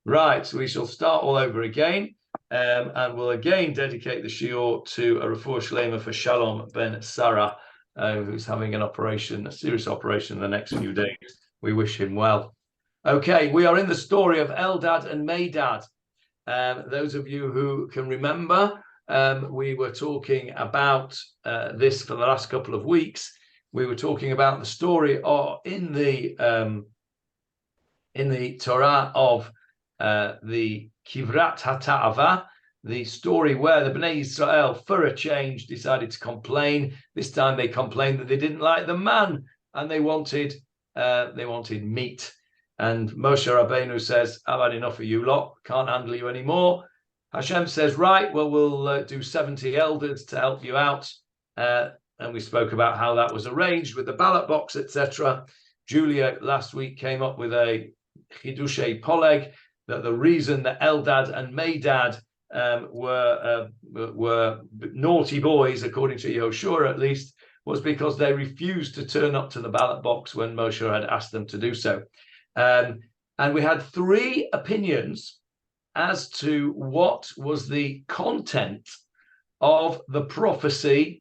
Right, so we shall start all over again, and we'll again dedicate the shiur to a refuah shlema for Shalom ben Sarah, who's having an operation, a serious operation in the next few days. We wish him well. Okay, we are in the story of Eldad and Medad. Those of you who can remember, we were talking about this for the last couple of weeks. We were talking about the story in the Torah of the Kivrat HaTa'ava, the story where the Bnei Israel, for a change, decided to complain. This time they complained that they didn't like the man and they wanted meat. And Moshe Rabbeinu says, I've had enough of you lot, can't handle you anymore. Hashem says, right, well, we'll do 70 elders to help you out. And we spoke about how that was arranged with the ballot box, etc. Julia last week came up with a Chidushei Poleg, that the reason that Eldad and Medad were naughty boys, according to Yehoshua at least, was because they refused to turn up to the ballot box when Moshe had asked them to do so. And we had three opinions as to what was the content of the prophecy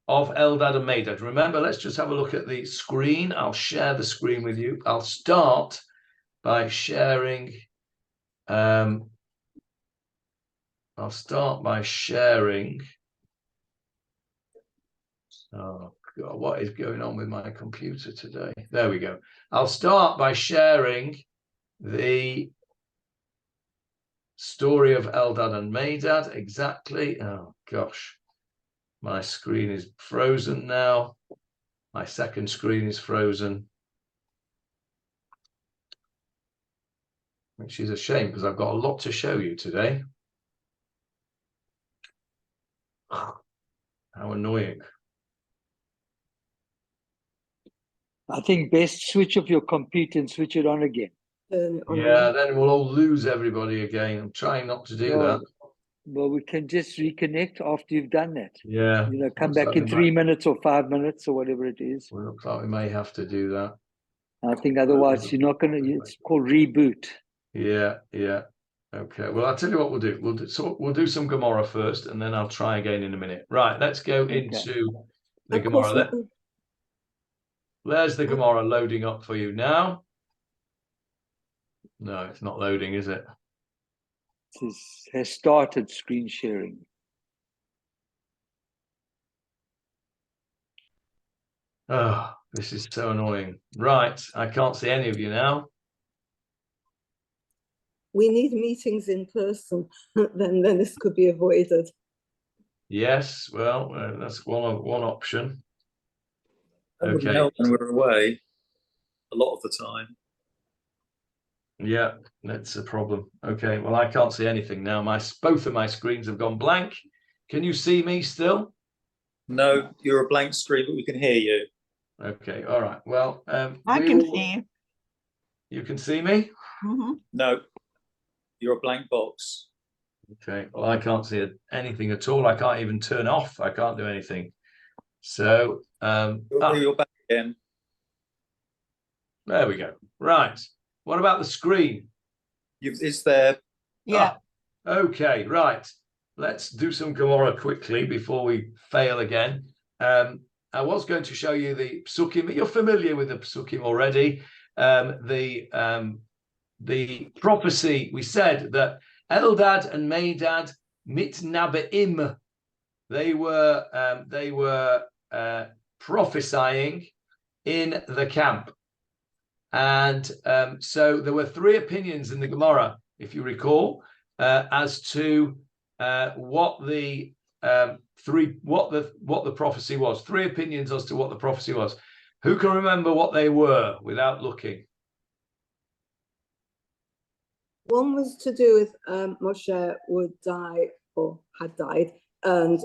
of Eldad and Medad. Remember, let's just have a look at the screen. I'll share the screen with you. I'll start by sharing. Oh God, what is going on with my computer today? There we go. I'll start by sharing the story of Eldad and Medad. Exactly. Oh gosh, my screen is frozen now. My second screen is frozen, which is a shame because I've got a lot to show you today. How annoying. I think best switch off your computer and switch it on again. Yeah, then we'll all lose everybody again. I'm trying not to do that. Well, we can just reconnect after you've done that. Yeah. Come back in 3 minutes or 5 minutes or whatever it is. Well, looks like we may have to do that. I think otherwise you're not going to, it's called reboot. Yeah. Okay. Well, I'll tell you what we'll do. We'll do some Gemarah first, and then I'll try again in a minute. Right, let's go into the Gemarah. There's the Gemarah loading up for you now. No, it's not loading, is it? It has started screen sharing. Oh, this is so annoying. Right, I can't see any of you now. We need meetings in person, then this could be avoided. Yes, well, that's one option. Okay. Help when we're away a lot of the time. Yeah, that's a problem. Okay, well, I can't see anything now. Both of my screens have gone blank. Can you see me still? No, you're a blank screen, but we can hear you. Okay, all right. Well, I can see you. You can see me? Mm-hmm. No, you're a blank box. Okay, well, I can't see anything at all. I can't even turn off. I can't do anything. So, you're back again. There we go. Right. What about the screen? It's there. Yeah. Okay, right. Let's do some Gemarah quickly before we fail again. I was going to show you the psukim. You're familiar with the psukim already. The prophecy, we said that Eldad and Medad mitnabeim. They were prophesying in the camp. And so there were three opinions in the Gemarah, if you recall, as to what the prophecy was. Three opinions as to what the prophecy was. Who can remember what they were without looking? One was to do with Moshe would die or had died, and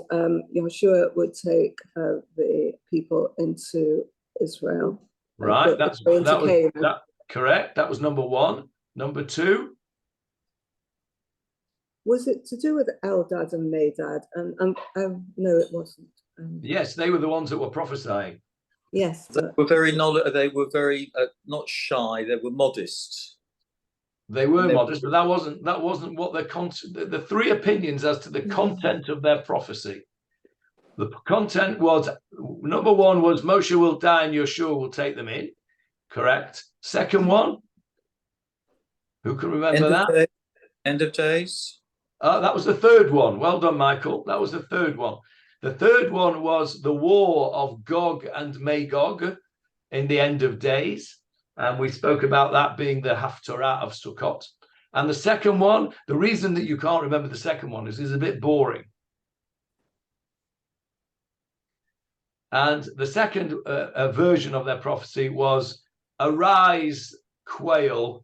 Yehoshua would take the people into Israel. Right, that's correct. That was number one. Number two. Was it to do with Eldad and Medad? No, it wasn't. Yes, they were the ones that were prophesying. Yes, they were very not shy. They were modest. They were And they- modest, but that wasn't what the three opinions as to the content of their prophecy. The content was, number one was Moshe will die and Yeshua will take them in. Correct. Second one, who can remember that? End of days. That was the third one. Well done, Michael. That was the third one. The third one was the war of Gog and Magog in the end of days. And we spoke about that being the Haftarah of Sukkot. And the second one, the reason that you can't remember the second one is it's a bit boring. And the second version of their prophecy was, arise, quail,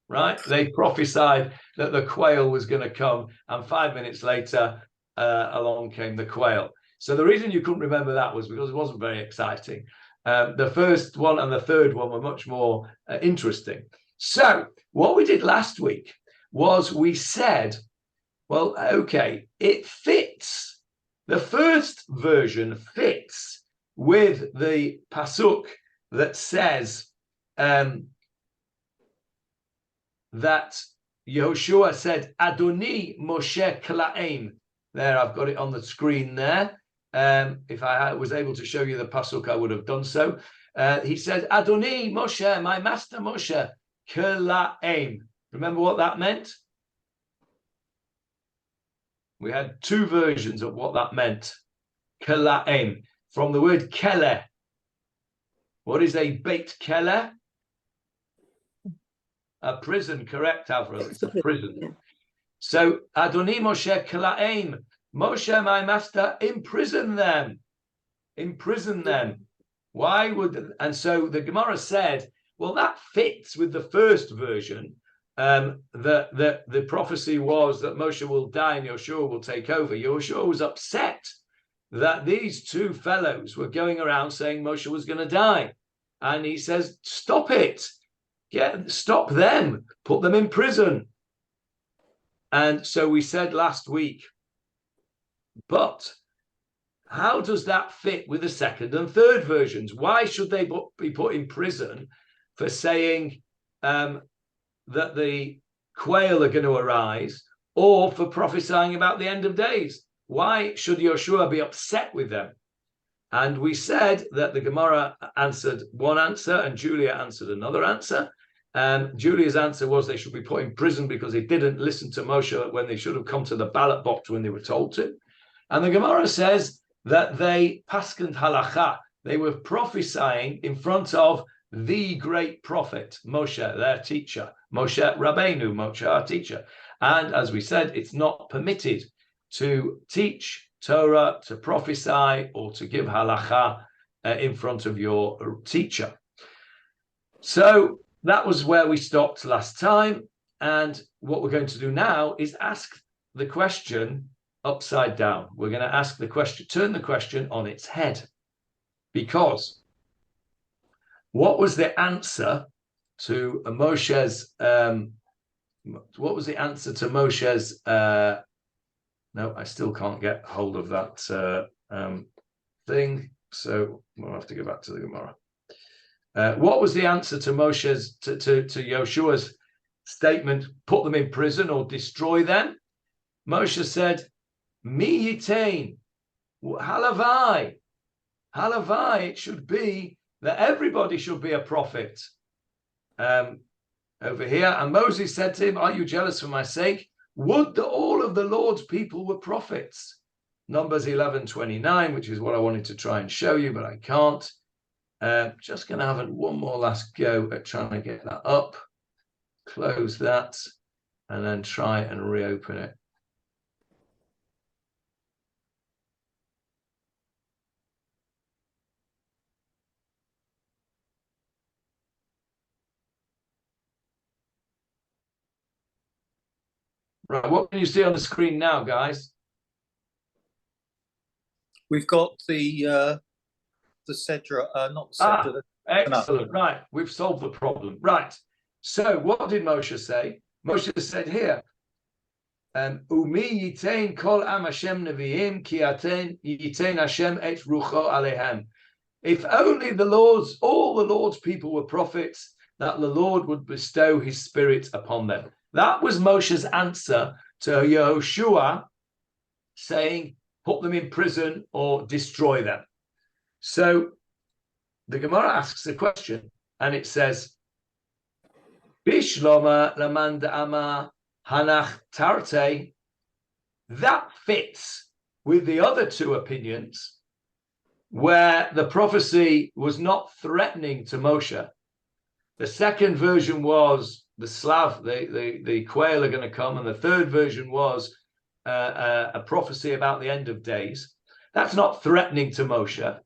right? They prophesied that the quail was going to come, and 5 minutes later, along came the quail. So the reason you couldn't remember that was because it wasn't very exciting. The first one and the third one were much more interesting. So what we did last week was we said, well, okay, it fits. The first version fits with the pasuk that says that Yehoshua said, Adoni Moshe Klaim. There, I've got it on the screen there. If I was able to show you the pasuk, I would have done so. He said, Adoni Moshe, my master Moshe, Klaim. Remember what that meant? We had two versions of what that meant. Kelaim, from the word kele. What is a beit kele? A prison, correct, Avril? It's a prison. Yeah. So, Adoni Moshe Kelaim, Moshe, my master, imprison them. Imprison them. Why would, and so the Gemarah said, well, that fits with the first version. The prophecy was that Moshe will die and Yeshua will take over. Yeshua was upset that these two fellows were going around saying Moshe was going to die. And he says, stop it. Stop them. Put them in prison. And so we said last week, but how does that fit with the second and third versions? Why should they be put in prison for saying that the quail are going to arise, or for prophesying about the end of days? Why should Yeshua be upset with them? And we said that the Gemarah answered one answer and Julia answered another answer. Julia's answer was they should be put in prison because they didn't listen to Moshe when they should have come to the ballot box when they were told to. And the Gemarah says that they paskant halacha, they were prophesying in front of the great prophet, Moshe, their teacher, Moshe Rabbeinu, Moshe, our teacher. And as we said, it's not permitted to teach Torah, to prophesy, or to give halacha in front of your teacher. So that was where we stopped last time. And what we're going to do now is ask the question upside down. We're going to ask the question, turn the question on its head. Because what was the answer to Moshe's, no, I still can't get hold of that thing. So we'll have to go back to the Gemarah. What was the answer to Moshe's, to Yeshua's statement, put them in prison or destroy them? Moshe said, Mi yitain, halavai, it should be that everybody should be a prophet. Over here, and Moses said to him, are you jealous for my sake? Would that all of the Lord's people were prophets. Numbers 11:29, which is what I wanted to try and show you, but I can't. Just going to have one more last go at trying to get that up. Close that, and then try and reopen it. Right, what can you see on the screen now, guys? We've got the Cedra, not the Cedra. Excellent. Right, we've solved the problem. Right. So what did Moshe say? Moshe said here, Umi yitain kol am Hashem neviim ki aten yitain Hashem et rucho alehem. If only all the Lord's people were prophets, that the Lord would bestow his spirit upon them. That was Moshe's answer to Yehoshua, saying, put them in prison or destroy them. So the Gemara asks a question, and it says, Bishloma lamanda ama hanach tarte. That fits with the other two opinions, where the prophecy was not threatening to Moshe. The second version was the Slav, the quail are going to come, and the third version was a prophecy about the end of days. That's not threatening to Moshe.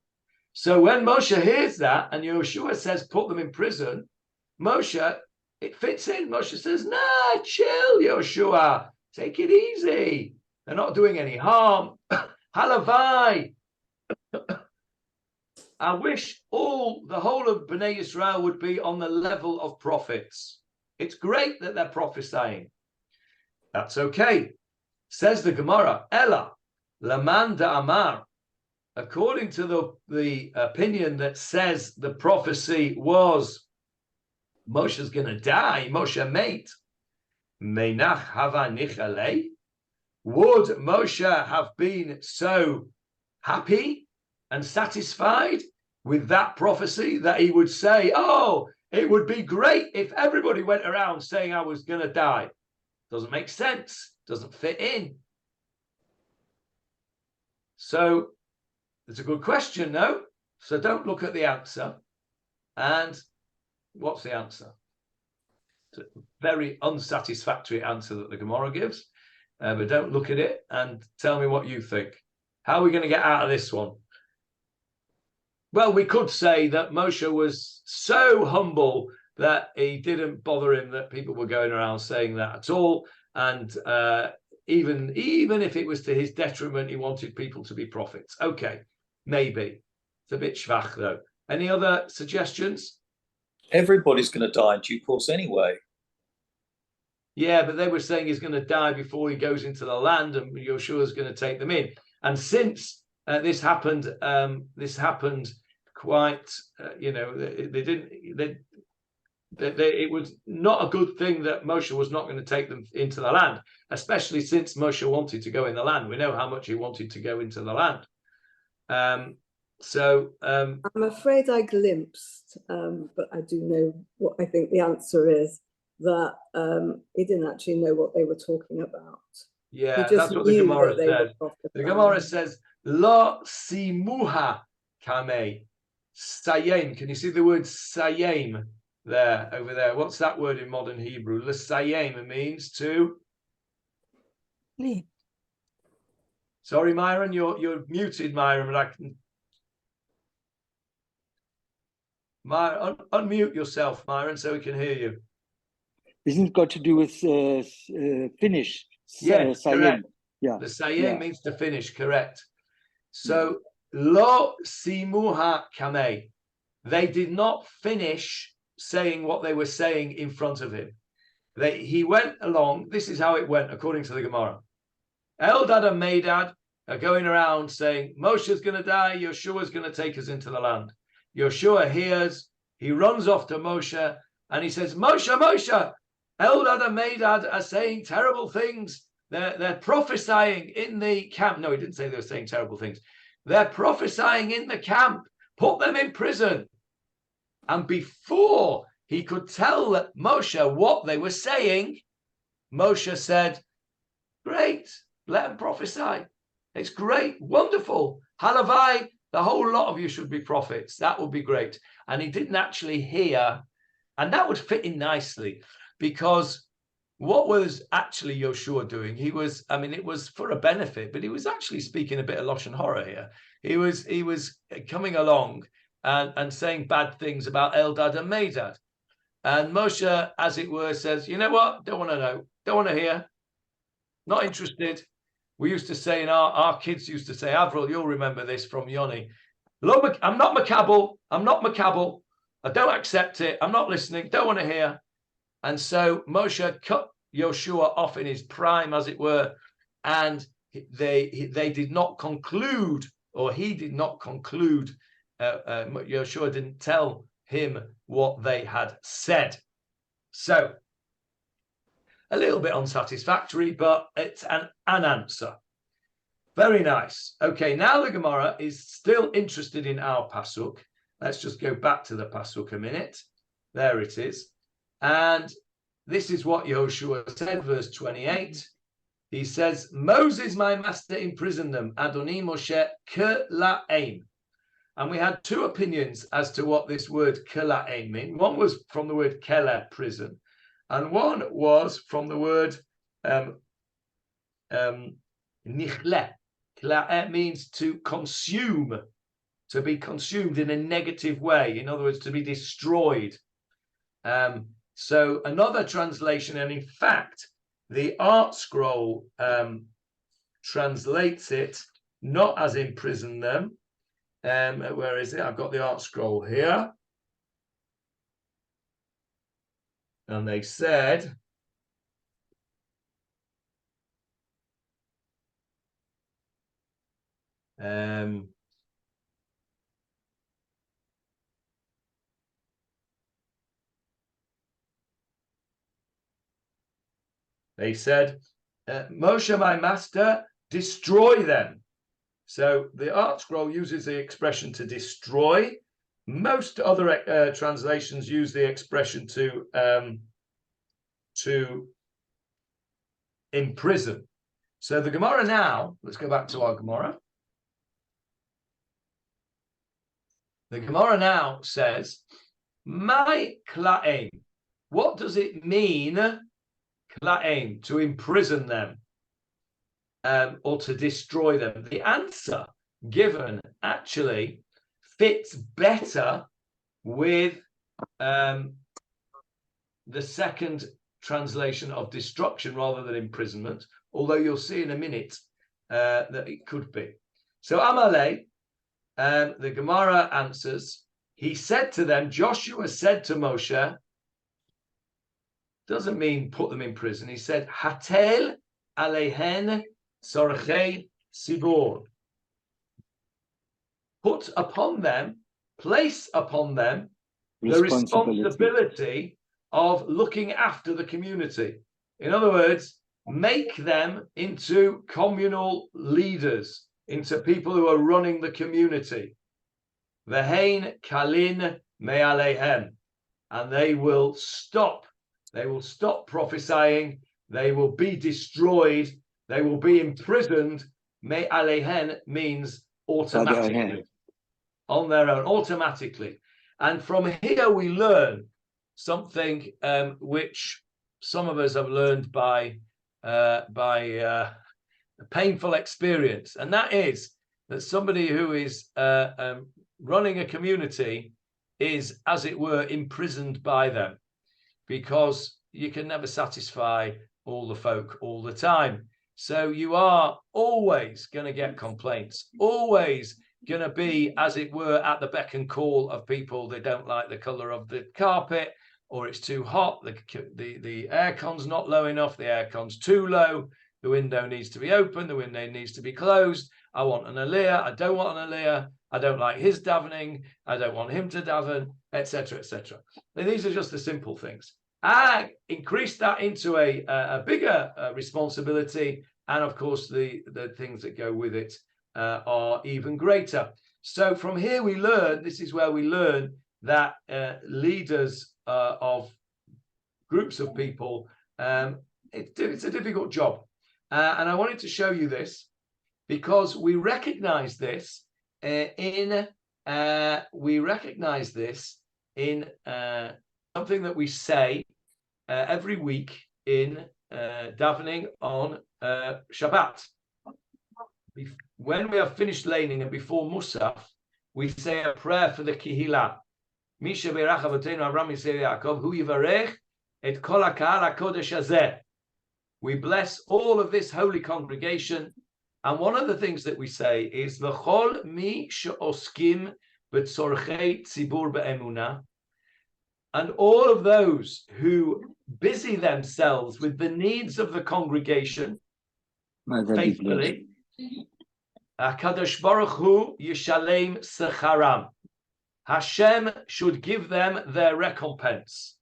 So when Moshe hears that, and Yehoshua says, put them in prison, Moshe, it fits in. Moshe says, nah, chill, Yehoshua, take it easy. They're not doing any harm. Halavai. I wish the whole of Bnei Israel would be on the level of prophets. It's great that they're prophesying. That's okay. Says the Gemara, Ella, Laman Amar. According to the opinion that says the prophecy was Moshe's going to die, Moshe mate, Meinach hava nichalei. Would Moshe have been so happy and satisfied with that prophecy that he would say, oh, it would be great if everybody went around saying I was going to die? Doesn't make sense. Doesn't fit in. So it's a good question, no? So don't look at the answer. And what's the answer? It's a very unsatisfactory answer that the Gemara gives. But don't look at it and tell me what you think. How are we going to get out of this one? Well, we could say that Moshe was so humble that he didn't bother him that people were going around saying that at all. And even if it was to his detriment, he wanted people to be prophets. Okay, maybe. It's a bit schwach, though. Any other suggestions? Everybody's going to die in due course anyway. Yeah, but they were saying he's going to die before he goes into the land, and Yoshua's going to take them in. And since this happened quite, it was not a good thing that Moshe was not going to take them into the land, especially since Moshe wanted to go in the land. We know how much he wanted to go into the land. I'm afraid I glimpsed, but I do know what I think the answer is, that he didn't actually know what they were talking about. Yeah, that's what the Gemara says. The Gemara says, Lo simuha kame sayem. Can you see the word sayem there, over there? What's that word in modern Hebrew? L'sayem, it means to... Leave. Sorry, Myron, you're muted, Myron, but I can... Unmute yourself, Myron, so we can hear you. Isn't it got to do with finish? Yes, correct. Yeah. The sayem means to finish, correct. So, lo simuha kameh. They did not finish saying what they were saying in front of him. He went along. This is how it went, according to the Gemara. Eldad and Medad are going around saying, Moshe's going to die, Yeshua's going to take us into the land. Yeshua hears, he runs off to Moshe, and he says, Moshe, Eldad and Medad are saying terrible things. They're prophesying in the camp. No, he didn't say they were saying terrible things. They're prophesying in the camp. Put them in prison. And before he could tell Moshe what they were saying, Moshe said, great, let them prophesy. It's great, wonderful. Halavai, the whole lot of you should be prophets. That would be great. And he didn't actually hear, and that would fit in nicely, because what was actually Yoshua doing? It was for a benefit, but he was actually speaking a bit of Lashon Hara here. He was coming along and saying bad things about Eldad and Medad. And Moshe, as it were, says, you know what? Don't want to know. Don't want to hear. Not interested. We used to say, our kids used to say, Avril, you'll remember this from Yoni. I'm not Makabel. I'm not Makabel. I don't accept it. I'm not listening. Don't want to hear. And so Moshe cut Yoshua off in his prime, as it were, and they did not conclude, or he did not conclude. Yoshua didn't tell him what they had said. So, a little bit unsatisfactory, but it's an answer. Very nice. Okay, now the Gemara is still interested in our pasuk. Let's just go back to the pasuk a minute. There it is. And this is what Yehoshua said, verse 28. He says, Moses, my master, imprisoned them, Adoni Moshe Kela'im. And we had two opinions as to what this word Kela'im means. One was from the word Kele, prison, and one was from the word Nichle. Kela'im means to consume, to be consumed in a negative way. In other words, to be destroyed. So another translation, and in fact, the Art Scroll translates it not as imprison them. Where is it? I've got the Art Scroll here. And they said, Moshe, my master, destroy them. So the Art Scroll uses the expression to destroy. Most other translations use the expression to imprison. So the Gemara now, let's go back to our Gemara. The Gemara now says, my kla'im. What does it mean, kla'im, to imprison them or to destroy them? The answer given actually fits better with the second translation of destruction rather than imprisonment, although you'll see in a minute that it could be. So Amalei, the Gemara answers, he said to them, Joshua said to Moshe, doesn't mean put them in prison. He said, Hatel alehen sorchei sibor. Put upon them, place upon them the responsibility of looking after the community. In other words, make them into communal leaders, into people who are running the community. Vehein kalin me'aleihem. And they will stop prophesying, they will be destroyed, they will be imprisoned. Me'aleihen means automatically, on their own, automatically. And from here we learn something which some of us have learned by a painful experience, and that is that somebody who is running a community is, as it were, imprisoned by them, because you can never satisfy all the folk all the time. So you are always going to get complaints, always going to be, as it were, at the beck and call of people. They don't like the color of the carpet, or it's too hot, the aircon's not low enough, the aircon's too low, the window needs to be open, the window needs to be closed, I want an aliyah, I don't want an aliyah, I don't like his davening, I don't want him to daven, etc., etc. And these are just the simple things. I increase that into a bigger responsibility, and of course the things that go with it are even greater. So from here we learn, this is where we learn that leaders of groups of people, it's a difficult job. And I wanted to show you this because we recognize this in something that we say every week in davening on Shabbat. When we have finished laning and before Musaf, we say a prayer for the Kihila. Misha berach avotenu Avraham Yisrael Yaakov hu yivarech et kol hakahal hakodesh hazeh. We bless all of this holy congregation, and one of the things that we say is v'chol mi she'oskim b'tzorchei tzibur be'emunah, and all of those who busy themselves with the needs of the congregation faithfully, HaKadosh Baruch Hu yishalem secharam. Hashem should give them their recompense.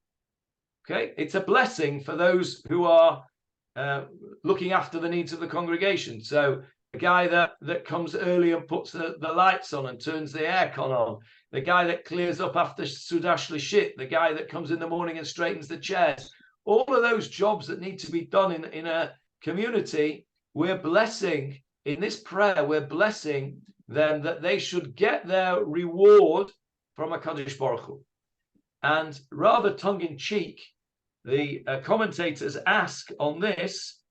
Okay, it's a blessing for those who are looking after the needs of the congregation. So the guy that comes early and puts the lights on and turns the aircon on, the guy that clears up after Sudash Lishit, the guy that comes in the morning and straightens the chairs, all of those jobs that need to be done in a community, we're blessing, in this prayer, we're blessing them that they should get their reward from HaKadosh Baruch Hu. And rather tongue-in-cheek, the commentators ask on this,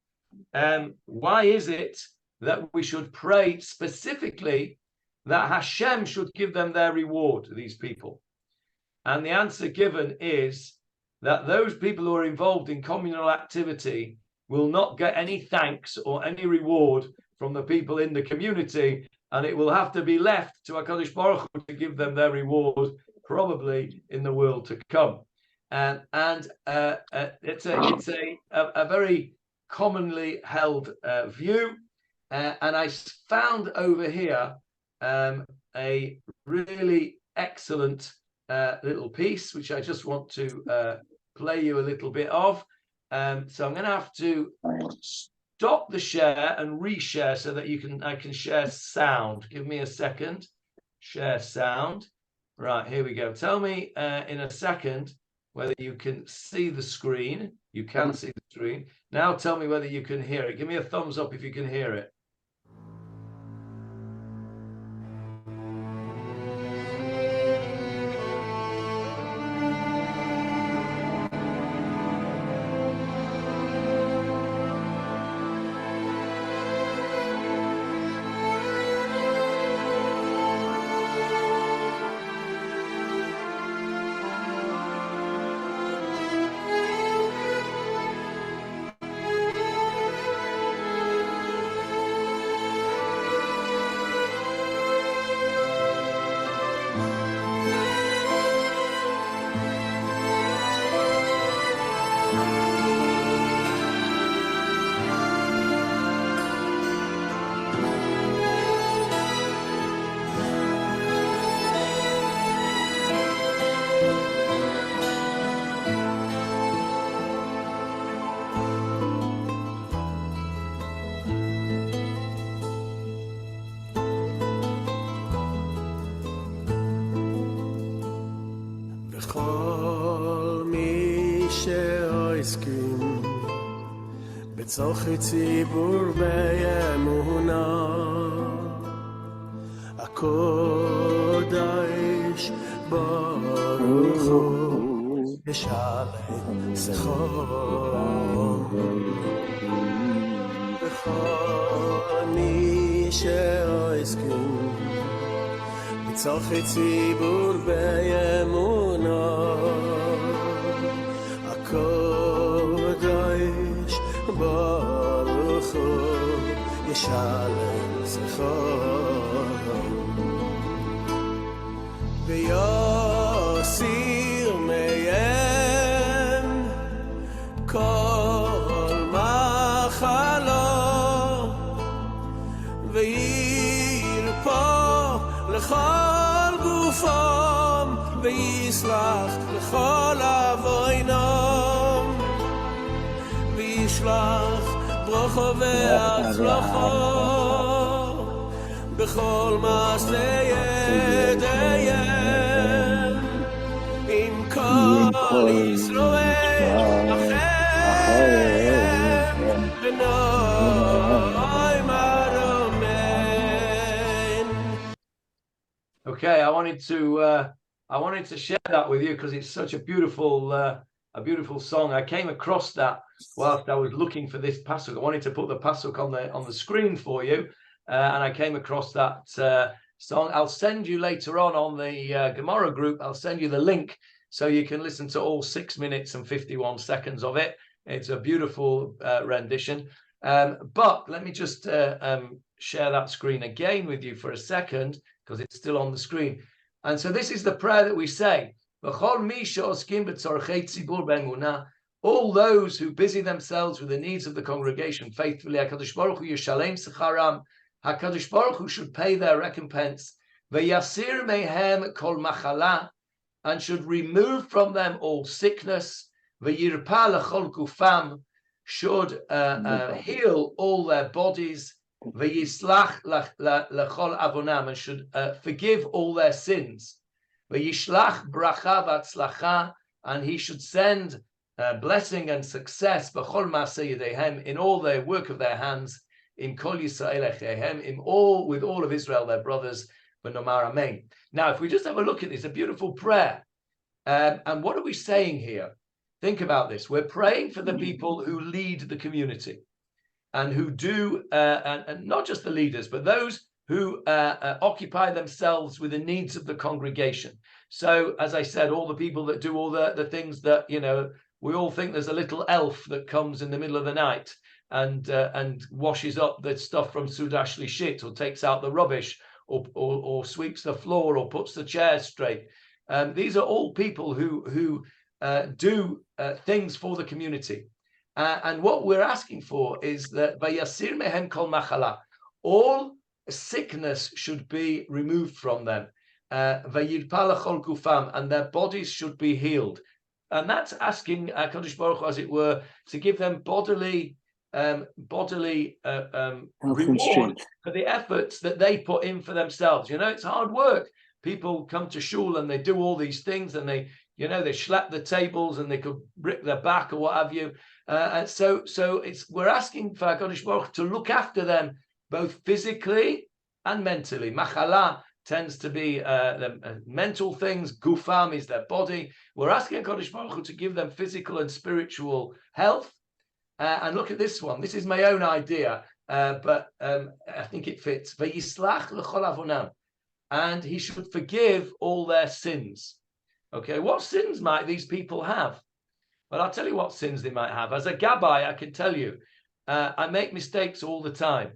why is it that we should pray specifically that Hashem should give them their reward to these people? And the answer given is that those people who are involved in communal activity will not get any thanks or any reward from the people in the community, and it will have to be left to HaKadosh Baruch Hu to give them their reward, probably in the world to come. It's a very commonly held view, and I found over here a really excellent little piece which I just want to play you a little bit of. So I'm going to have to stop the share and reshare so that I can share sound. Give me a second. Share sound. Right, here we go. Tell me in a second whether you can see the screen. You can see the screen. Now tell me whether you can hear it. Give me a thumbs up if you can hear it. צורכי ציבור באמונה הקודש ברוך הוא ישלם זכרם וכל מי שעוסקים בצורכי ציבור באמונה הקודש ברוך הוא ישלם זכרם ויסיר מהם כל מחלה וירפא לכל גופם ויסלח לכל עוונם וישלח ברכה והצלחה בכל מעשה ידיהם עם כל ישראל אחריהם ונעים אמן. Okay, I wanted to share that with you because it's such a beautiful song. I came across that whilst I was looking for this pasuk. I wanted to put the pasuk on the screen for you, and I came across that song. I'll send you later on the Gemarah group. I'll send you the link so you can listen to all 6 minutes and 51 seconds of it. It's a beautiful rendition. But let me just share that screen again with you for a second because it's still on the screen. And so this is the prayer that we say. All those who busy themselves with the needs of the congregation faithfully, HaKadosh Baruch Hu yishalem secharam. HaKadosh Baruch Hu should pay their recompense. V'yasir mehem kol machala, and should remove from them all sickness. V'yirpa lechol gufam, should heal all their bodies. V'yislach lechol avonam, and should forgive all their sins. V'yishlach bracha v'atzlacha, and he should send blessing and success b'chol ma'aseh yedehem, in all their work of their hands. In kol Yisrael echehem, in all, with all of Israel their brothers. V'nomar amen. Now, if we just have a look at this, a beautiful prayer. And what are we saying here? Think about this. We're praying for the people who lead the community and who do, and not just the leaders, but those who occupy themselves with the needs of the congregation. So, as I said, all the people that do all the things that, we all think there's a little elf that comes in the middle of the night and washes up the stuff from Sudash Lishit, or takes out the rubbish, or sweeps the floor, or puts the chairs straight. These are all people who do things for the community. And what we're asking for is that Vayasir mehem kol machala, all sickness should be removed from them. Vayirpa lechol gufam, and their bodies should be healed. And that's asking Kadosh Baruch Hu, as it were, to give them bodily reward for the efforts that they put in for themselves. It's hard work. People come to shul and they do all these things, and they schlep the tables, and they could rip their back or what have you. So we're asking for HaKadosh Baruch Hu to look after them both physically and mentally. Machala tends to be the mental things. Gufam is their body. We're asking HaKadosh Baruch Hu to give them physical and spiritual health. And look at this one. This is my own idea, but I think it fits. V'yislach l'chol avonam, and he should forgive all their sins. Okay, what sins might these people have? Well, I'll tell you what sins they might have. As a gabbai, I can tell you, I make mistakes all the time.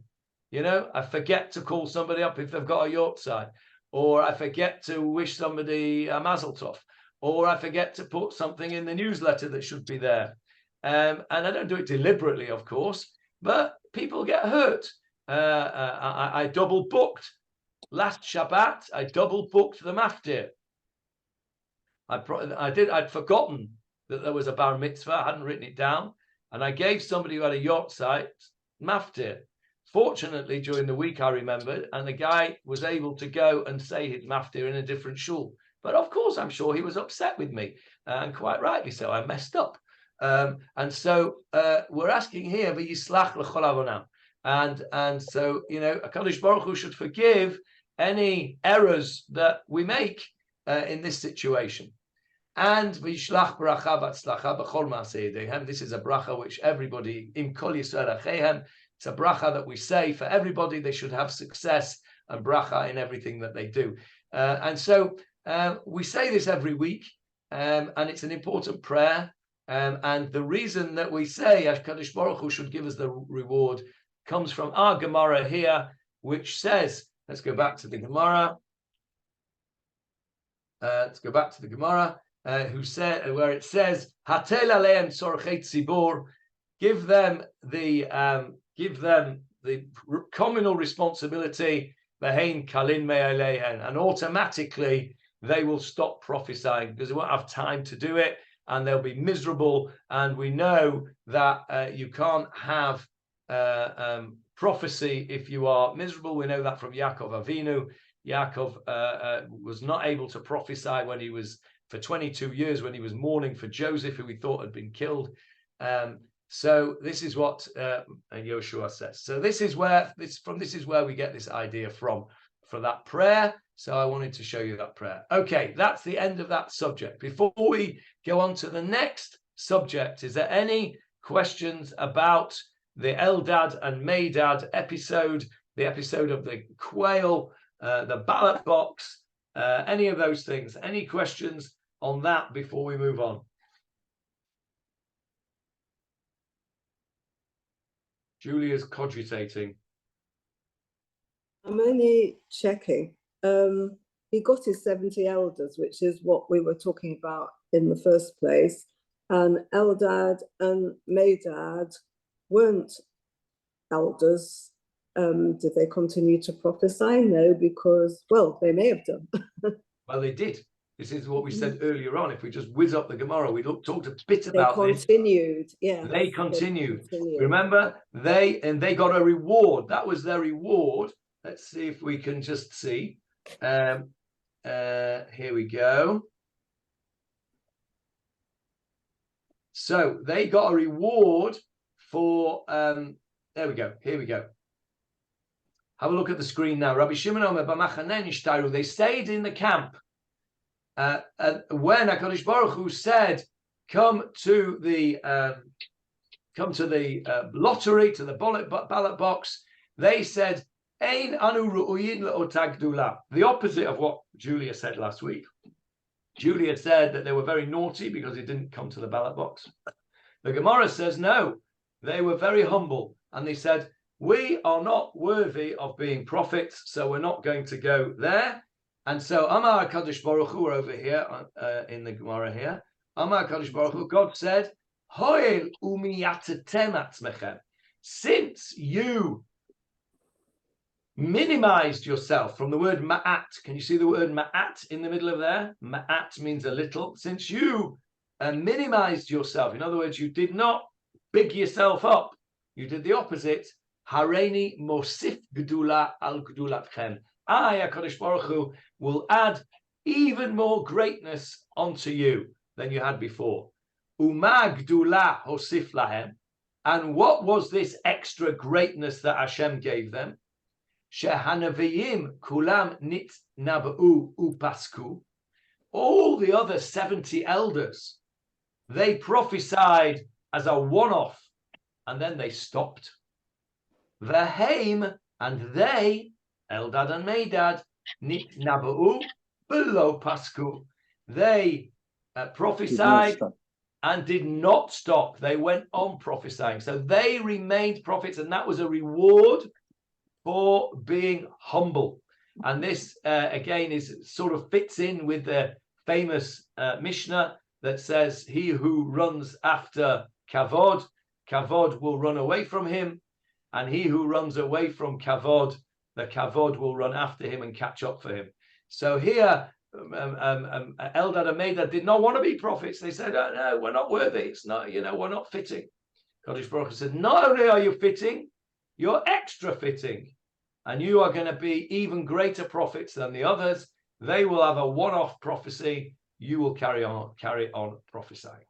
I forget to call somebody up if they've got a yortzeit, or I forget to wish somebody a mazel tov, or I forget to put something in the newsletter that should be there. And I don't do it deliberately, of course, but people get hurt. I double booked. Last Shabbat, I double booked the maftir. I'd forgotten that there was a bar mitzvah. I hadn't written it down, and I gave somebody who had a yortzeit maftir. Fortunately, during the week I remembered, and the guy was able to go and say his maftir in a different shul. But of course, I'm sure he was upset with me, and quite rightly so. I messed up. And so we're asking here, v'yislach l'chol avonam, and so HaKadosh Baruch Hu should forgive any errors that we make in this situation. And v'yishlach bracha v'atzlacha b'chol ma'aseh yedehem. This is a bracha which everybody, im kol Yisrael achehem, it's a bracha that we say for everybody. They should have success and bracha in everything that they do. And so we say this every week, and it's an important prayer. And the reason that we say HaKadosh Baruch Hu should give us the reward comes from our Gemarah here, which says, let's go back to the Gemarah. Where it says, Hatel aleim tzorchei tzibur, give them the communal responsibility, v'hein kalin me'alehen, and automatically they will stop prophesying because they won't have time to do it, and they'll be miserable. And we know that you can't have prophecy if you are miserable. We know that from Yaakov Avinu. Yaakov was not able to prophesy when he was, for 22 years, when he was mourning for Joseph, who he thought had been killed. So this is what Yoshua says. So this is where we get this idea from, for that prayer. So I wanted to show you that prayer. Okay, that's the end of that subject. Before we go on to the next subject, is there any questions about the Eldad and Medad episode, the episode of the quail, the ballot box, any of those things? Any questions on that before we move on? Julia's cogitating. I'm only checking. He got his 70 elders, which is what we were talking about in the first place. And Eldad and Medad weren't elders. Did they continue to prophesy? No, because, well, they may have done. Well, they did. This is what we said earlier on. If we just whiz up the Gemara, we talked a bit They about this. continued, yeah. They continued. Remember, they got a reward. That was their reward. Let's see if we can just see. Here we go. So they got a reward for. There we go. Here we go. Have a look at the screen now. Rabbi Shimon Omer b'machaneh nishtaru. They stayed in the camp. When HaKadosh Baruch Hu said, "Come to the lottery, to the ballot box," they said, "Ein anu ru'uyin le'otah gdula." The opposite of what Julia said last week. Julia said that they were very naughty because they didn't come to the ballot box. The Gemara says no, they were very humble, and they said, "We are not worthy of being prophets, so we're not going to go there." And so Amar HaKadosh Baruch Hu, we're over here in the Gemara here. Amar HaKadosh Baruch Hu, God said, "Hoel umiyatetem atzmechem." Since you minimized yourself from the word ma'at. Can you see the word ma'at in the middle of there? Ma'at means a little. Since you minimized yourself, in other words, you did not big yourself up. You did the opposite. Hareini mosif gedula al gedulatchem. I, HaKadosh Baruch Hu, will add even more greatness onto you than you had before. Uma gedula hosif lahem. And what was this extra greatness that Hashem gave them? Shehanaviyim kulam nit naba'u upasku. All the other 70 elders, they prophesied as a one-off, and then they stopped. Veheim, and they, Eldad and Medad, nit naba'u below pasku. They prophesied and did not stop. They went on prophesying. So they remained prophets, and that was a reward for being humble. And this again is sort of fits in with the famous Mishnah that says, he who runs after kavod, kavod will run away from him, and he who runs away from kavod, the kavod will run after him and catch up for him. So here Eldad and Medad did not want to be prophets. They said, "Oh, no, we're not worthy. It's not, we're not fitting." Kadosh Baruch Hu said, "Not only are you fitting, you're extra fitting, and you are going to be even greater prophets than the others. They will have a one-off prophecy. You will carry on prophesying."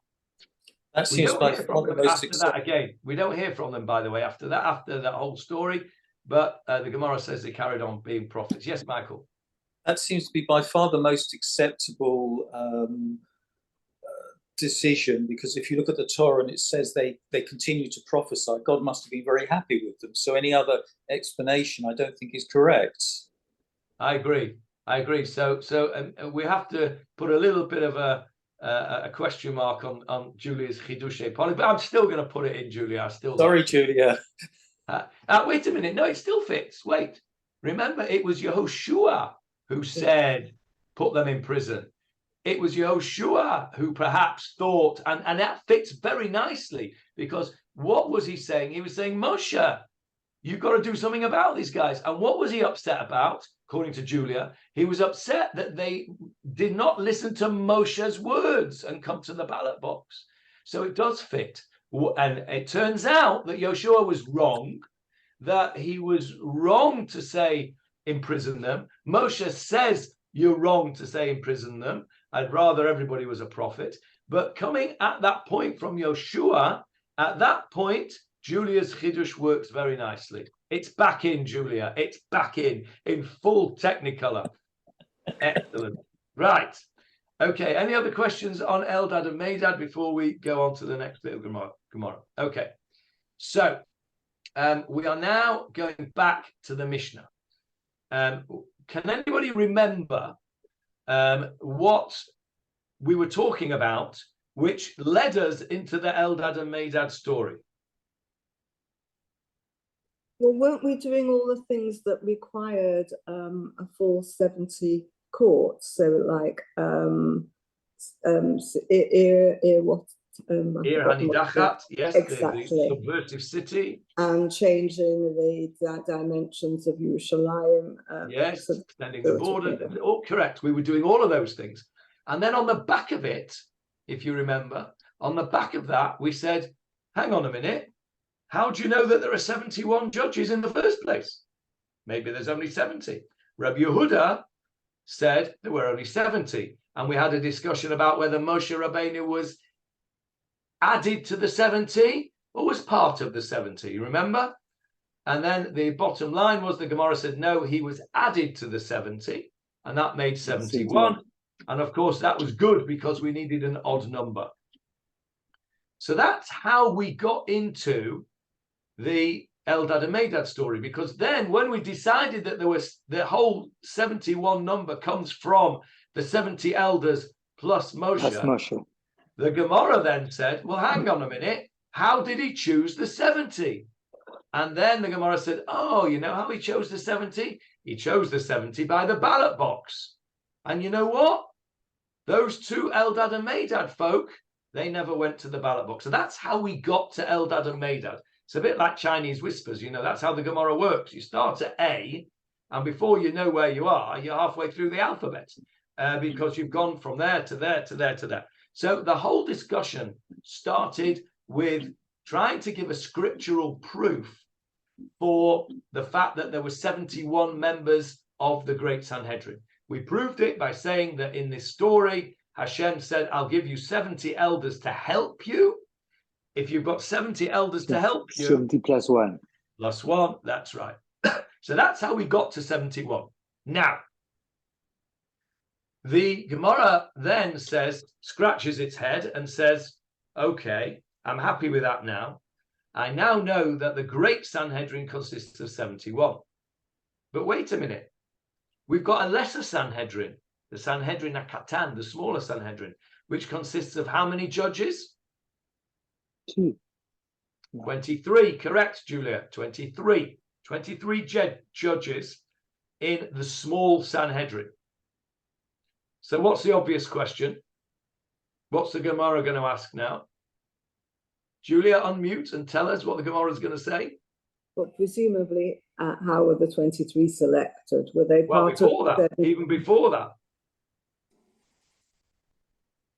That seems like after that again. We don't hear from them, by the way, after that whole story. But the Gemara says they carried on being prophets. Yes, Michael. That seems to be by far the most acceptable decision, because if you look at the Torah and it says they continue to prophesy, God must have been very happy with them. So any other explanation I don't think is correct. I agree. So we have to put a little bit of a question mark on Julia's Chidushei Poly, but I'm still going to put it in, Julia. Sorry, Julia. Wait a minute. No, it still fits. Wait. Remember, it was Yehoshua who said, put them in prison. It was Yehoshua who perhaps thought, and that fits very nicely, because what was he saying? He was saying, Moshe, you've got to do something about these guys. And what was he upset about, according to Julia? He was upset that they did not listen to Moshe's words and come to the ballot box. So it does fit. And it turns out that Yehoshua was wrong, that he was wrong to say imprison them. Moshe says you're wrong to say imprison them. I'd rather everybody was a prophet. But coming at that point from Yehoshua, at that point, Julia's Chidush works very nicely. It's back in, Julia. It's back in full technicolor. Excellent. Right. Okay. Any other questions on Eldad and Medad before we go on to the next bit of Gemara? Okay. So we are now going back to the Mishnah. Can anybody remember what we were talking about, which led us into the Eldad and Medad story? Well, weren't we doing all the things that required a full 70 courts? So like I've Ir forgotten what Hanidachat, yes, exactly. the subversive city. And changing the dimensions of Yerushalayim. Yes, so extending they the were talking border. about. Oh, correct. We were doing all of those things. And then on the back of it, if you remember, on the back of that, we said, hang on a minute. How do you know that there are 71 judges in the first place? Maybe there's only 70. Rabbi Yehuda said there were only 70. And we had a discussion about whether Moshe Rabbeinu was added to the 70 or was part of the 70. You remember? And then the bottom line was the Gemara said, no, he was added to the 70. And that made 71. And of course, that was good because we needed an odd number. So that's how we got into the Eldad and Medad story, because then when we decided that there was the whole 71 number comes from the 70 elders plus Moshe, the Gemara then said, well, hang on a minute, how did he choose the 70? And then the Gemara said, oh, you know how he chose the 70? He chose the 70 by the ballot box. And you know what? Those two Eldad and Medad folk, they never went to the ballot box. So that's how we got to Eldad and Medad. It's a bit like Chinese whispers, you know, that's how the Gemara works. You start at A, and before you know where you are, you're halfway through the alphabet because you've gone from there to there to there to there. So the whole discussion started with trying to give a scriptural proof for the fact that there were 71 members of the Great Sanhedrin. We proved it by saying that in this story, Hashem said, I'll give you 70 elders to help you. If you've got 70 elders to help you. 70 plus 1. Plus 1, that's right. So that's how we got to 71. Now, the Gemara then says, scratches its head and says, okay, I'm happy with that now. I now know that the Great Sanhedrin consists of 71. But wait a minute. We've got a lesser Sanhedrin, the Sanhedrin Akatan, the smaller Sanhedrin, which consists of how many judges? 2. 23, correct, Julia, 23. 23 judges in the small Sanhedrin. So what's the obvious question? What's the Gemara going to ask now? Julia, unmute and tell us what the Gemara is going to say. But presumably, how were the 23 selected? Were they part before of that, even before that?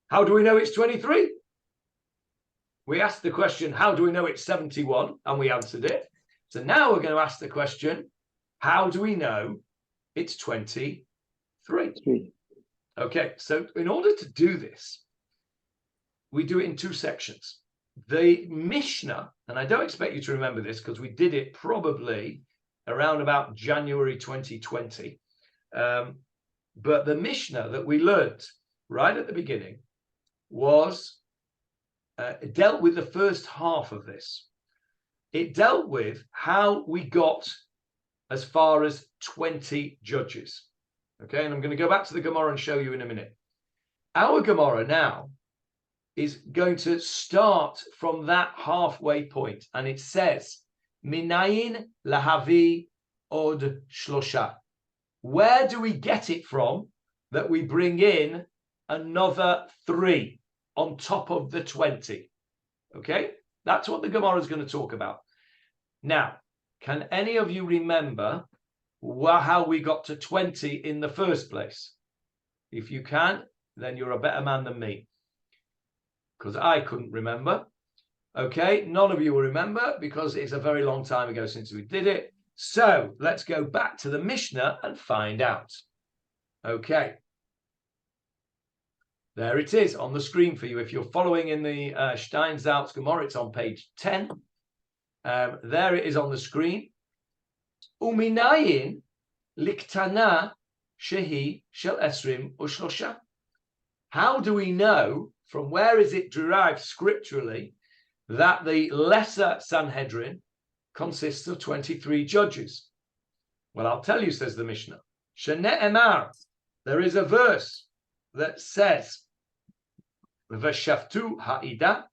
How do we know it's 23? We asked the question, how do we know it's 71? And we answered it. So now we're going to ask the question, how do we know it's 23? Okay, so in order to do this, we do it in two sections. The Mishnah, and I don't expect you to remember this because we did it probably around about January 2020. But the Mishnah that we learned right at the beginning was it dealt with the first half of this. It dealt with how we got as far as 20 judges. Okay, and I'm going to go back to the Gemara and show you in a minute. Our Gemara now is going to start from that halfway point, and it says, Minayin lahavi od shlosha. Where do we get it from that we bring in another 3 on top of the 20? Okay, that's what the Gemara is going to talk about. Now, can any of you remember how we got to 20 in the first place? If you can, then you're a better man than me, because I couldn't remember. Okay, none of you will remember because it's a very long time ago since we did it. So let's go back to the Mishnah and find out. Okay. There it is on the screen for you. If you're following in the Steinsaltz Gemara, it's on page 10. There it is on the screen. Uminayin liktana shehi shel esrim ushlosha. How do we know, from where is it derived scripturally, that the lesser Sanhedrin consists of 23 judges? Well, I'll tell you, says the Mishnah. Shene'emar, there is a verse that says, V'shaftu ha'ida,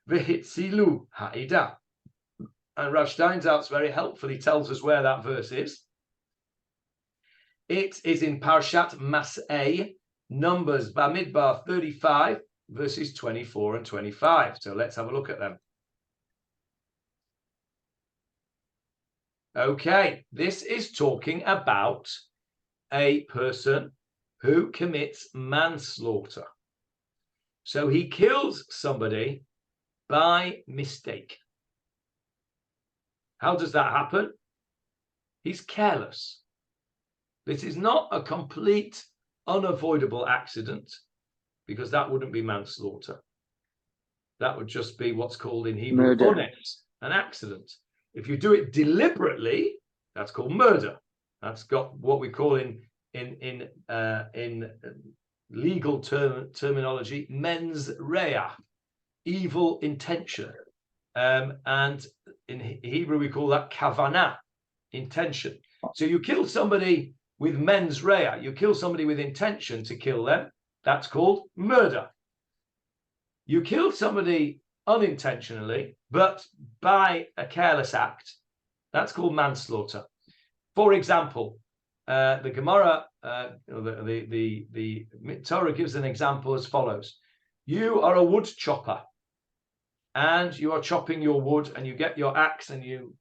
v'hitzilu ha'ida. And Rav Steinsaltz very helpfully tells us where that verse is. It is in Parshat Mas'eh, Numbers, Bamidbar 35, verses 24 and 25. So let's have a look at them. Okay, this is talking about a person who commits manslaughter. So he kills somebody by mistake. How does that happen? He's careless. This is not a complete, unavoidable accident, because that wouldn't be manslaughter. That would just be what's called in Hebrew ones, an accident. If you do it deliberately, that's called murder. That's got what we call in legal terminology, mens rea, evil intention. And in Hebrew, we call that kavanah, intention. So you kill somebody with mens rea, you kill somebody with intention to kill them, that's called murder. You kill somebody unintentionally, but by a careless act, that's called manslaughter. For example, the Gemarah, the Torah gives an example as follows. You are a wood chopper, and you are chopping your wood, and you get your axe, and you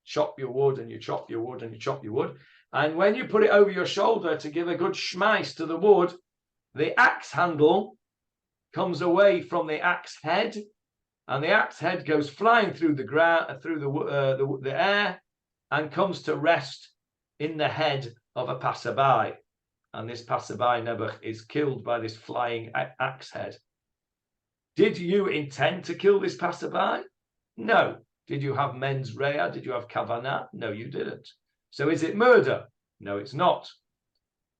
chop your wood, and you chop your wood, and you chop your wood. And when you put it over your shoulder to give a good schmeiss to the wood, the axe handle comes away from the axe head, and the axe head goes flying through the ground, through the air, and comes to rest in the head of a passerby. And this passerby, Nebuch, is killed by this flying axe head. Did you intend to kill this passerby? No. Did you have mens rea? Did you have kavanah? No, you didn't. So is it murder? No, it's not.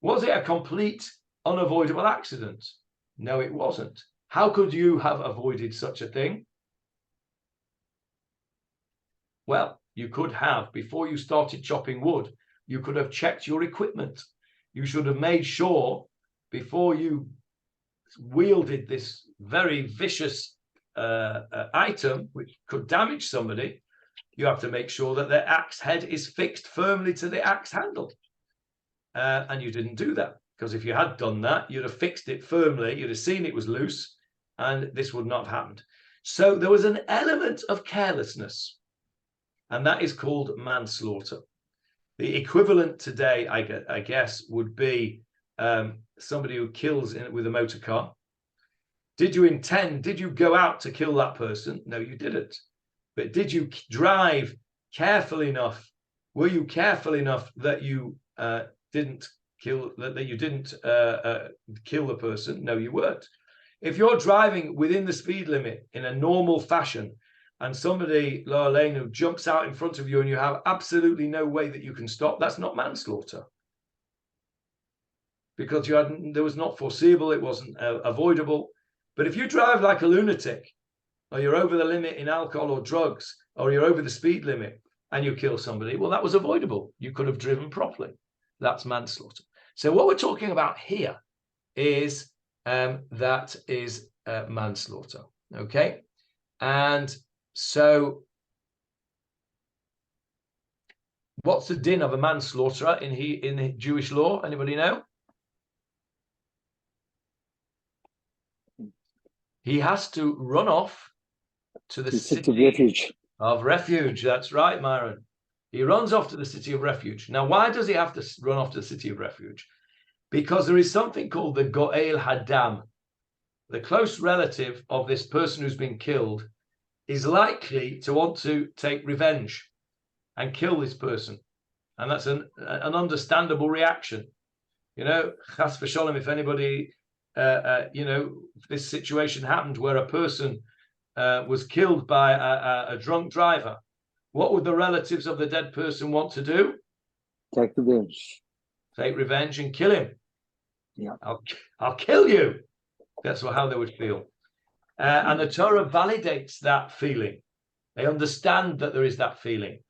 Was it a complete, unavoidable accident? No, it wasn't. How could you have avoided such a thing? Well, you could have, before you started chopping wood, you could have checked your equipment. You should have made sure before you wielded this very vicious item, which could damage somebody, you have to make sure that the axe head is fixed firmly to the axe handle. And you didn't do that, because if you had done that, you'd have fixed it firmly, you'd have seen it was loose, and this would not have happened. So there was an element of carelessness, and that is called manslaughter. The equivalent today, I guess, would be somebody who kills with a motor car. Did you go out to kill that person? No, you didn't. But did you drive carefully enough? Were you careful enough that you didn't kill the person? No, you weren't. If you're driving within the speed limit in a normal fashion, and somebody, La Aleinu, jumps out in front of you and you have absolutely no way that you can stop, that's not manslaughter. Because there was not foreseeable, it wasn't avoidable. But if you drive like a lunatic, or you're over the limit in alcohol or drugs, or you're over the speed limit and you kill somebody, well, that was avoidable. You could have driven properly. That's manslaughter. So what we're talking about here is manslaughter. Okay? And so what's the din of a manslaughterer in the Jewish law? Anybody know? He has to run off to the city of refuge. That's right, Myron. He runs off to the city of refuge. Now, why does he have to run off to the city of refuge? Because there is something called the Go'el Hadam. The close relative of this person who's been killed is likely to want to take revenge and kill this person. And that's an understandable reaction. You know, chas v'sholem, if anybody, this situation happened where a person was killed by a drunk driver, what would the relatives of the dead person want to do? Take revenge. Take revenge and kill him. Yeah. I'll kill you. That's how they would feel. And the Torah validates that feeling. They understand that there is that feeling.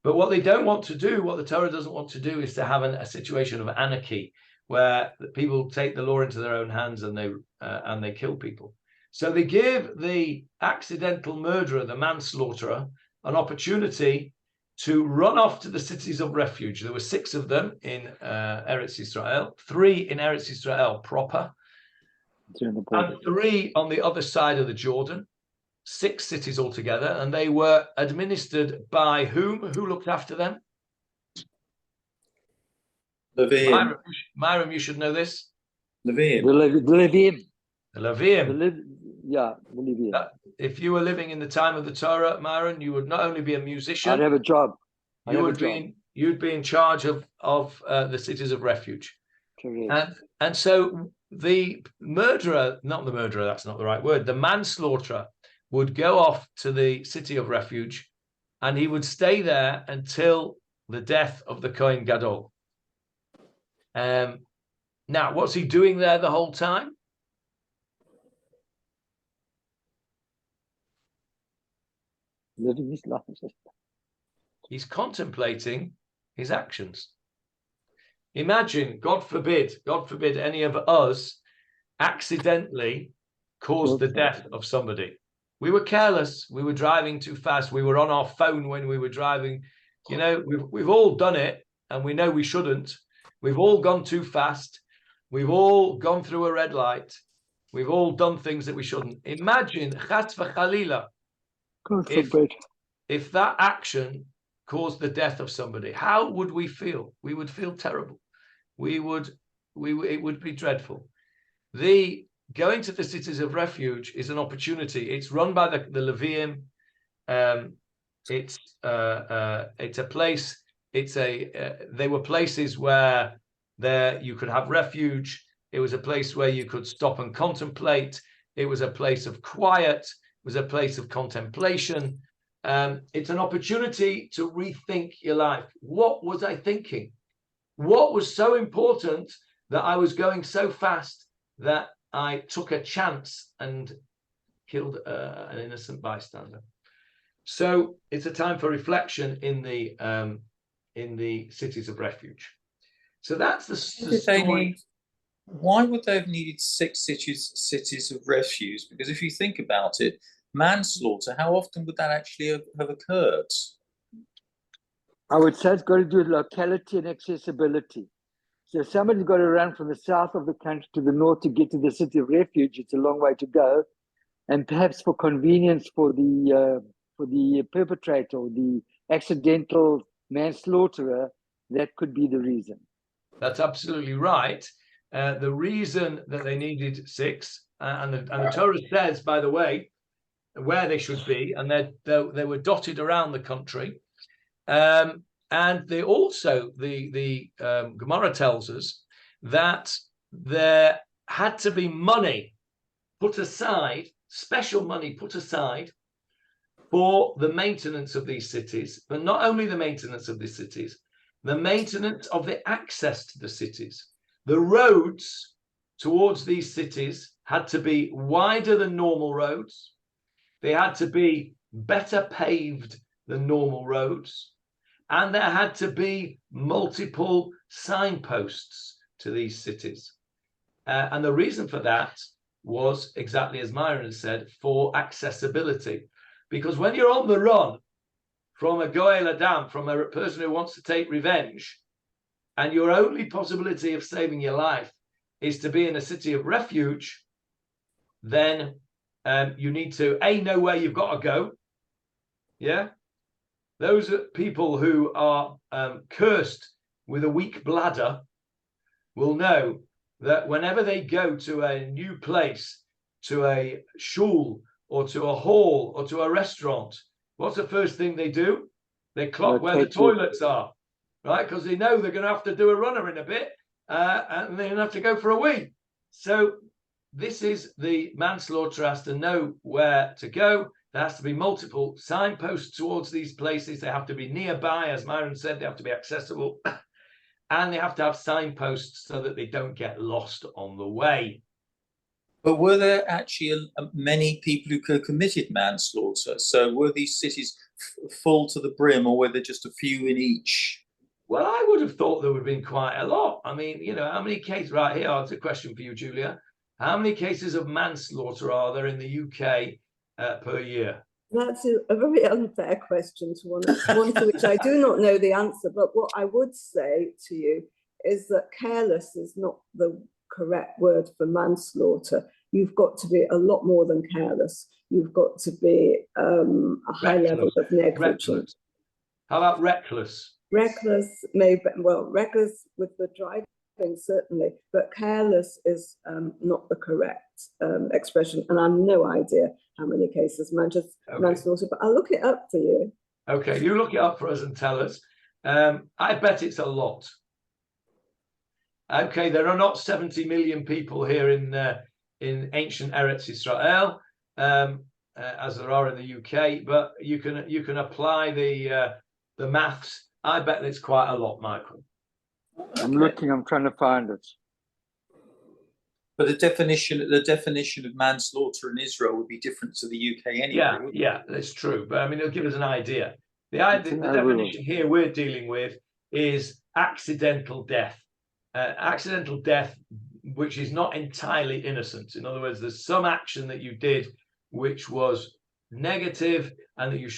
But what they don't want to do, what the Torah doesn't want to do, is to have a situation of anarchy where people take the law into their own hands and they kill people. So they give the accidental murderer, the manslaughterer, an opportunity to run off to the cities of refuge. There were 6 of them in Eretz Yisrael, 3 in Eretz Yisrael proper. During the border. and 3 on the other side of the Jordan, 6 cities altogether, and they were administered by whom? Who looked after them? Levium. Myram, you should know this. Levium. The Levium. The Levium. The Levium. If you were living in the time of the Torah, Myron, you would not only be a musician, I'd have a job. you'd be in charge of the cities of refuge. Correct. And so the murderer, not the murderer, that's not the right word, the manslaughterer would go off to the city of refuge, and he would stay there until the death of the Kohen Gadol. Now, what's he doing there the whole time? Living his life. He's contemplating his actions. Imagine, God forbid any of us accidentally caused the death of somebody. We were careless. We were driving too fast. We were on our phone when we were driving. You know, we've all done it, and we know we shouldn't. We've all gone too fast. We've all gone through a red light. We've all done things that we shouldn't. Imagine, chatz v'chalila, if that action caused the death of somebody, how would we feel? We would feel terrible. It would be dreadful. The going to the cities of refuge is an opportunity. It's run by the Levium. It's a place. They were places where you could have refuge. It was a place where you could stop and contemplate. It was a place of quiet. It was a place of contemplation. It's an opportunity to rethink your life. What was I thinking? What was so important that I was going so fast that I took a chance and killed an innocent bystander? So it's a time for reflection in the cities of refuge. So that's the story. Why would they have needed 6 cities of refuge? Because if you think about it, manslaughter, how often would that actually have occurred? I would say it's got to do with locality and accessibility. So if somebody's got to run from the south of the country to the north to get to the city of refuge, it's a long way to go. And perhaps for convenience for the perpetrator or the accidental manslaughterer, that could be the reason. That's absolutely right. The reason that they needed 6, and the Torah says, by the way, where they should be, and they were dotted around the country. And they also, the Gemarah tells us that there had to be money put aside, special money put aside for the maintenance of these cities, but not only the maintenance of these cities, the maintenance of the access to the cities. The roads towards these cities had to be wider than normal roads. They had to be better paved than normal roads. And there had to be multiple signposts to these cities. And the reason for that was exactly as Myron said, for accessibility. Because when you're on the run from a Goel Adam, from a person who wants to take revenge, and your only possibility of saving your life is to be in a city of refuge, then you need to, know where you've got to go. Yeah? Those people who are cursed with a weak bladder will know that whenever they go to a new place, to a shul, or to a hall, or to a restaurant, what's the first thing they do? They clock where the toilets are, right? Because they know they're going to have to do a runner in a bit, and they're going to have to go for a wee. So this is the manslaughter has to know where to go. There has to be multiple signposts towards these places. They have to be nearby, as Myron said, they have to be accessible. And they have to have signposts so that they don't get lost on the way. But were there actually many people who committed manslaughter? So were these cities full to the brim, or were there just a few in each? Well, I would have thought there would have been quite a lot. I mean, you know, how many cases, right here, that's a question for you, Julia. How many cases of manslaughter are there in the UK per year? That's a very unfair question, to one to which I do not know the answer. But what I would say to you is that careless is not the correct word for manslaughter. you've got to be a lot more than careless. You've got to be a high level of negligence. Reckless. How about reckless? Reckless, maybe, well, reckless with the driving, certainly, but careless is not the correct expression. And I've no idea how many cases manslaughter, but I'll look it up for you. Okay, you look it up for us and tell us. I bet it's a lot. Okay, there are not 70 million people here in ancient Eretz Israel, as there are in the UK, but you can apply the maths. I bet it's quite a lot, Michael. I'm looking, I'm trying to find it. But the definition of manslaughter in Israel would be different to the UK anyway. Yeah, that's true. But I mean, it'll give us an idea. The definition here we're dealing with is accidental death. Accidental death, which is not entirely innocent. In other words, there's some action that you did which was negative and that you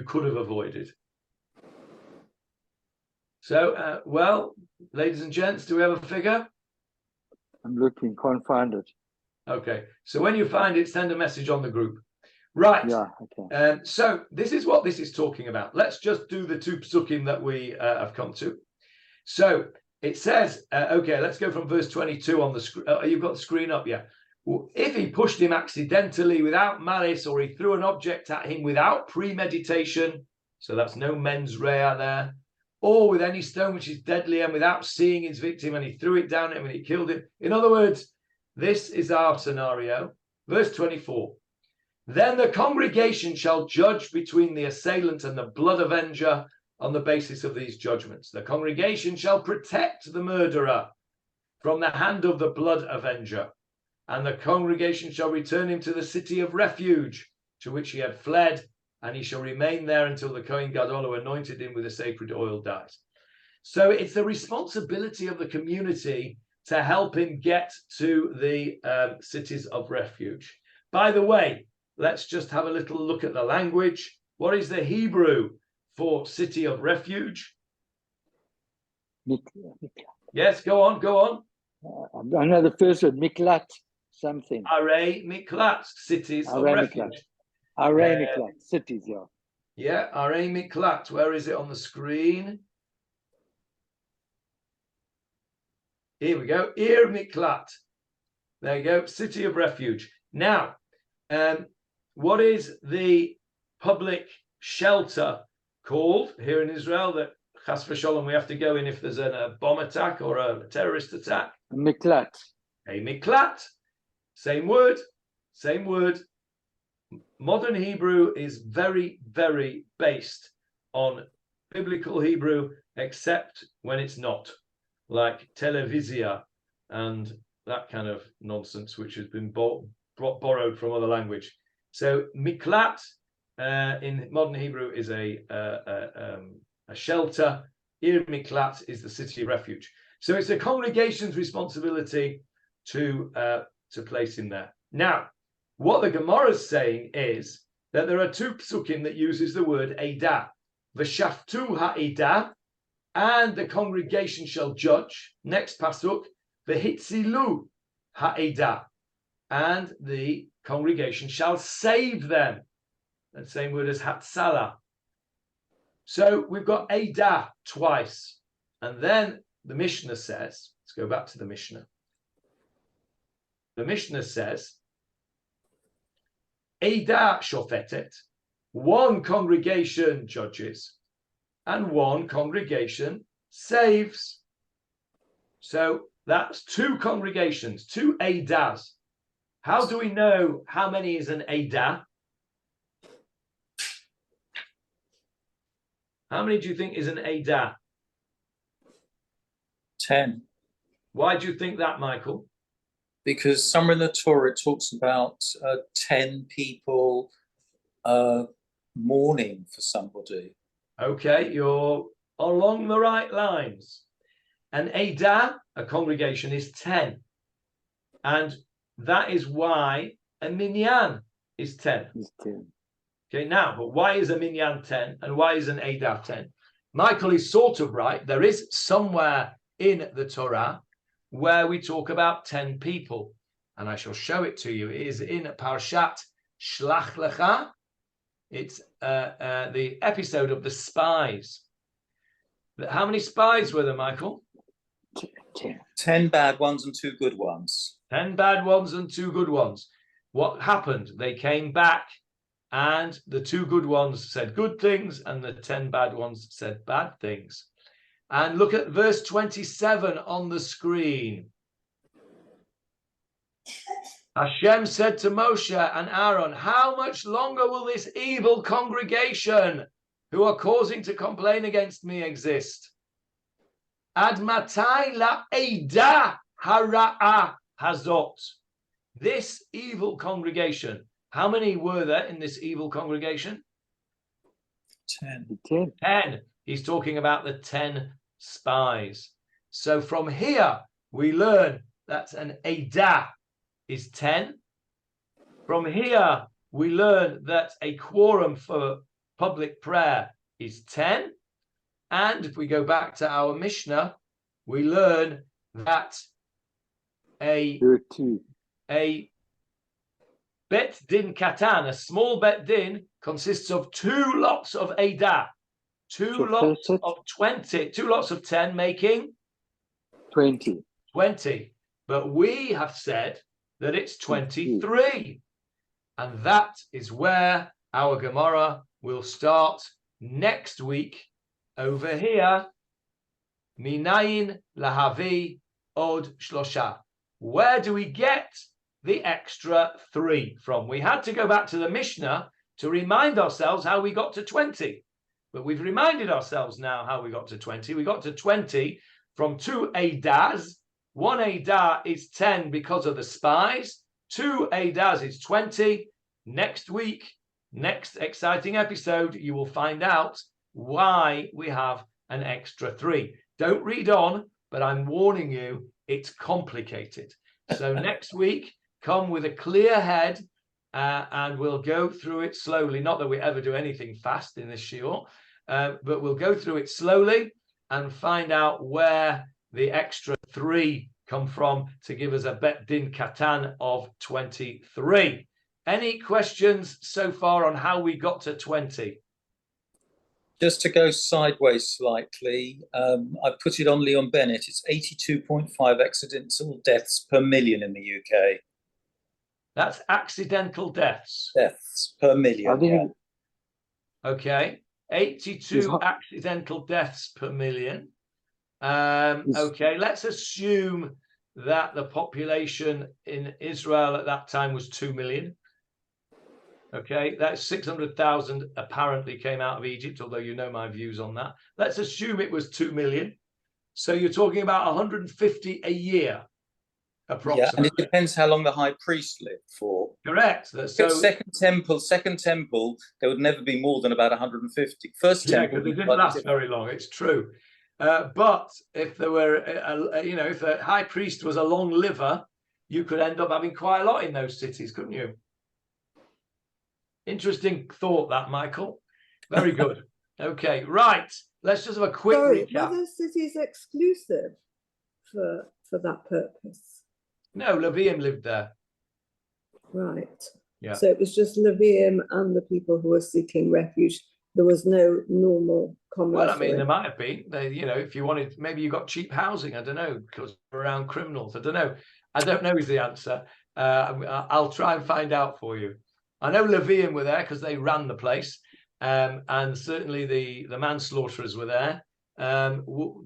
could have avoided. So, well, ladies and gents, do we have a figure? I'm looking, can't find it. Okay, so when you find it, send a message on the group. Right. Yeah, okay. So this is what this is talking about. Let's just do the two psukim that we have come to. So it says, okay, let's go from verse 22 on the screen. You've got the screen up, yeah. Well, if he pushed him accidentally without malice, or he threw an object at him without premeditation, so that's no mens rea there, or with any stone which is deadly and without seeing his victim, and he threw it down at him and he killed him. In other words, this is our scenario. Verse 24. Then the congregation shall judge between the assailant and the blood avenger on the basis of these judgments. The congregation shall protect the murderer from the hand of the blood avenger, and the congregation shall return him to the city of refuge to which he had fled, and he shall remain there until the Kohen Gadol who anointed him with the sacred oil dies. So it's the responsibility of the community to help him get to the cities of refuge. By the way, let's just have a little look at the language. What is the Hebrew for city of refuge? Yes, go on. I know the first word, miklat, something. Arei miklat, cities of refuge. Arei miklat, cities, yeah. Yeah, Arei miklat. Where is it on the screen? Here we go. Ir miklat. There you go. City of refuge. Now, what is the public shelter called here in Israel that chas v'sholom we have to go in if there's a bomb attack or a terrorist attack? A miklat. A miklat. Same word. Modern Hebrew is very, very based on biblical Hebrew, except when it's not, like televizia and that kind of nonsense, which has been borrowed from other language. So miklat in modern Hebrew is a shelter. Ir miklat is the city of refuge. So it's the congregation's responsibility to place him there. Now, what the Gemarah is saying is that there are two psukim that uses the word edah. V'shaftu ha'edah, and the congregation shall judge. Next pasuk, v'hitzilu ha'edah, and the congregation shall save them. That same word as hatzala. So we've got edah twice. And then the Mishnah says, let's go back to the Mishnah. The Mishnah says, edah shofetet, one congregation judges and one congregation saves. So that's two congregations, two edahs. How do we know how many is an edah? How many do you think is an edah? 10. Why do you think that, Michael? Because somewhere in the Torah it talks about 10 people mourning for somebody. Okay, you're along the right lines. An edah, a congregation, is 10. And that is why a minyan is 10. It's 10. Okay, now, but why is a minyan 10 and why is an edah 10? Michael is sort of right. There is somewhere in the Torah where we talk about 10 people. and I shall show it to you. It is in Parshat Shlach Lecha. It's the episode of the spies. How many spies were there, Michael? 10 bad ones and 2 good ones. 10 bad ones and 2 good ones. What happened? They came back, and the 2 good ones said good things, and the 10 bad ones said bad things. And look at verse 27 on the screen. Hashem said to Moshe and Aaron, how much longer will this evil congregation who are causing to complain against me exist? Ad matai la'eda hara'a hazot. This evil congregation. How many were there in this evil congregation? 10. 10. He's talking about the 10 spies. So from here, we learn that an Edah is 10. From here, we learn that a quorum for public prayer is 10. And if we go back to our Mishnah, we learn that a Bet Din Katan, a small Bet Din, consists of 2 lots of Edah. 2 lots of 20, 2 lots of 10 making 20. 20. But we have said that it's 23. And that is where our Gemarah will start next week over here. Minayin lahavi od shlosha. Where do we get the extra 3 from? We had to go back to the Mishnah to remind ourselves how we got to 20. But we've reminded ourselves now how we got to 20. We got to 20 from 2 Edahs. 1 Edah is 10 because of the spies. 2 Edahs is 20. Next week, next exciting episode, you will find out why we have an extra 3. Don't read on, but I'm warning you, it's complicated. So next week, come with a clear head, and we'll go through it slowly. Not that we ever do anything fast in this shiur, but we'll go through it slowly and find out where the extra 3 come from to give us a Bet Din Katan of 23. Any questions so far on how we got to 20? Just to go sideways slightly, I put it on Leon Bennett. It's 82.5 accidental deaths per million in the UK. That's accidental deaths. Deaths per million. Yeah. Okay. 82 accidental deaths per million. Okay, let's assume that the population in Israel at that time was 2 million. Okay, that's 600,000 apparently came out of Egypt, although you know my views on that. Let's assume it was 2 million. So you're talking about 150 a year, approximately. Yeah, and it depends how long the high priest lived for. Correct. So second temple, there would never be more than about 150. First temple, because it didn't last very long. It's true. But if there were, if a high priest was a long liver, you could end up having quite a lot in those cities, couldn't you? Interesting thought, that, Michael. Very good. Okay, right. Let's just have a quick recap. Were the cities exclusive for that purpose? No, Levium lived there. Right. Yeah. So it was just Levium and the people who were seeking refuge. There was no normal commerce. Well, I mean, there might have been. If you wanted, maybe you got cheap housing. I don't know, because around criminals. I don't know. I don't know is the answer. I'll try and find out for you. I know Levium were there because they ran the place, and certainly the manslaughterers were there.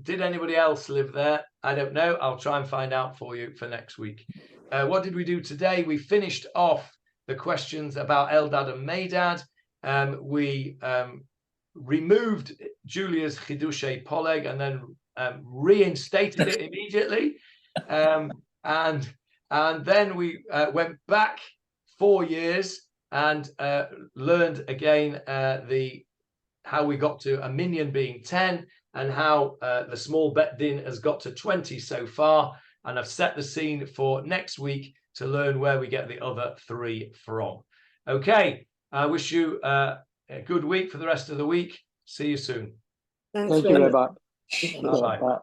Did anybody else live there? I don't know. I'll try and find out for you for next week. What did we do today? We finished off the questions about Eldad and Medad. We removed Julia's Chidushei Poleg and then reinstated it immediately. And then we went back 4 years and learned again how we got to a minyan being 10 and how the small Bet Din has got to 20 so far. And I've set the scene for next week to learn where we get the other 3 from. Okay, I wish you a good week for the rest of the week. See you soon. Thanks Thank you very much. Bye-bye.